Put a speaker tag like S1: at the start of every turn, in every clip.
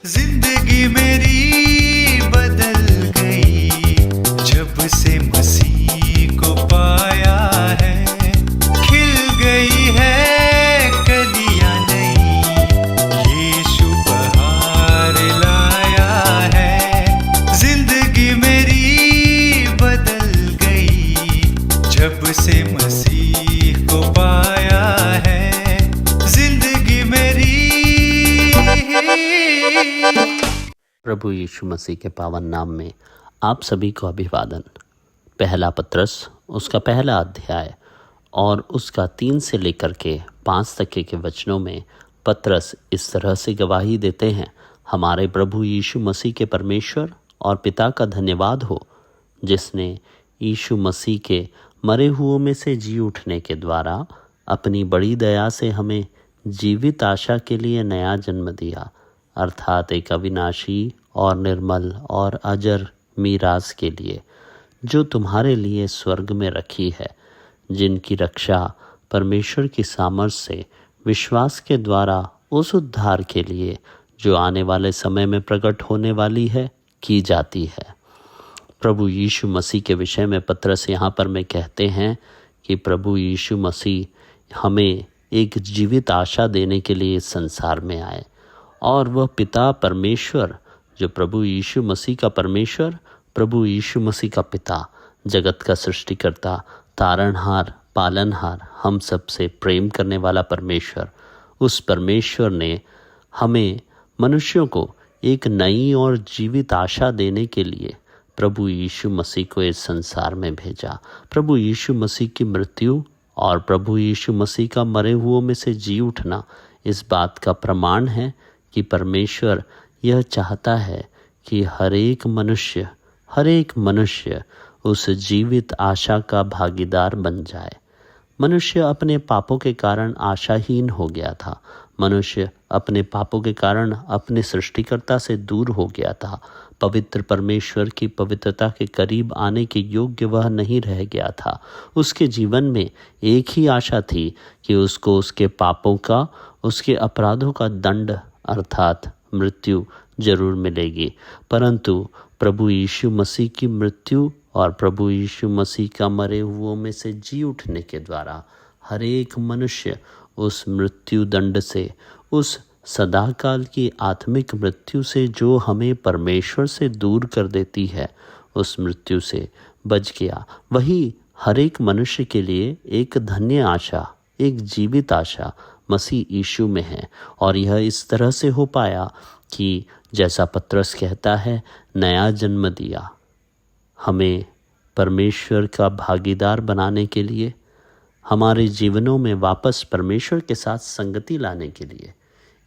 S1: जिंदगी मेरी बदल गई जब से मसीह को पाया है। खिल गई है कलियां नई, यीशु बहार लाया है। जिंदगी मेरी बदल गई जब से मसीह को पाया है। जिंदगी मेरी
S2: प्रभु यीशु मसीह के पावन नाम में आप सभी को अभिवादन। पहला पत्रस उसका पहला अध्याय और उसका 3 से लेकर के 5 तक के वचनों में पत्रस इस तरह से गवाही देते हैं। हमारे प्रभु यीशु मसीह के परमेश्वर और पिता का धन्यवाद हो, जिसने यीशु मसीह के मरे हुओं में से जी उठने के द्वारा अपनी बड़ी दया से हमें जीवित आशा के लिए नया जन्म दिया, अर्थात एक अविनाशी और निर्मल और अजर मीरास के लिए, जो तुम्हारे लिए स्वर्ग में रखी है, जिनकी रक्षा परमेश्वर की सामर्थ से विश्वास के द्वारा उस उद्धार के लिए जो आने वाले समय में प्रकट होने वाली है की जाती है। प्रभु यीशु मसीह के विषय में पत्रस यहाँ पर में कहते हैं कि प्रभु यीशु मसीह हमें एक जीवित आशा देने के लिए इस संसार में आए, और वह पिता परमेश्वर, जो प्रभु यीशु मसीह का परमेश्वर, प्रभु यीशु मसीह का पिता, जगत का सृष्टिकर्ता, तारणहार, पालनहार, हम सब से प्रेम करने वाला परमेश्वर, उस परमेश्वर ने हमें मनुष्यों को एक नई और जीवित आशा देने के लिए प्रभु यीशु मसीह को इस संसार में भेजा। प्रभु यीशु मसीह की मृत्यु और प्रभु यीशु मसीह का मरे हुओं में से जी उठना इस बात का प्रमाण है कि परमेश्वर यह चाहता है कि हर एक मनुष्य उस जीवित आशा का भागीदार बन जाए। मनुष्य अपने पापों के कारण आशाहीन हो गया था। मनुष्य अपने पापों के कारण अपने सृष्टिकर्ता से दूर हो गया था। पवित्र परमेश्वर की पवित्रता के करीब आने के योग्य वह नहीं रह गया था। उसके जीवन में एक ही आशा थी कि उसको उसके पापों का, उसके अपराधों का दंड अर्थात मृत्यु जरूर मिलेगी। परंतु प्रभु यीशु मसीह की मृत्यु और प्रभु यीशु मसीह का मरे हुओं में से जी उठने के द्वारा हर एक मनुष्य उस मृत्यु दंड से, उस सदाकाल की आत्मिक मृत्यु से जो हमें परमेश्वर से दूर कर देती है, उस मृत्यु से बच गया। वही हर एक मनुष्य के लिए एक धन्य आशा, एक जीवित आशा मसीह यीशु में है। और यह इस तरह से हो पाया कि जैसा पत्रस कहता है, नया जन्म दिया हमें परमेश्वर का भागीदार बनाने के लिए, हमारे जीवनों में वापस परमेश्वर के साथ संगति लाने के लिए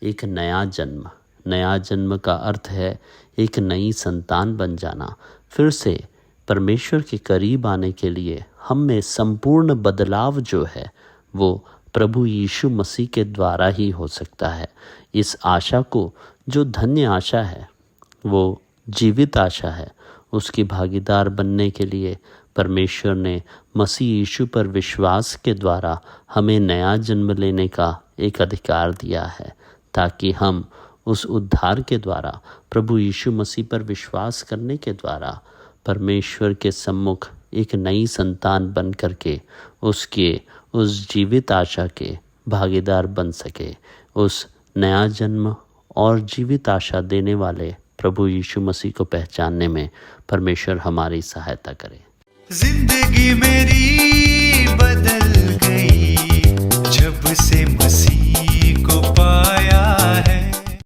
S2: एक नया जन्म। नया जन्म का अर्थ है एक नई संतान बन जाना, फिर से परमेश्वर के करीब आने के लिए हम में संपूर्ण बदलाव जो है वो प्रभु यीशु मसीह के द्वारा ही हो सकता है। इस आशा को, जो धन्य आशा है, वो जीवित आशा है, उसकी भागीदार बनने के लिए परमेश्वर ने मसीह यीशु पर विश्वास के द्वारा हमें नया जन्म लेने का एक अधिकार दिया है, ताकि हम उस उद्धार के द्वारा, प्रभु यीशु मसीह पर विश्वास करने के द्वारा परमेश्वर के सम्मुख एक नई संतान बन करके उसके उस जीवित आशा के भागीदार बन सके। उस नया जन्म और जीवित आशा देने वाले प्रभु यीशु मसीह को पहचानने में परमेश्वर हमारी सहायता करे।
S1: जिंदगी में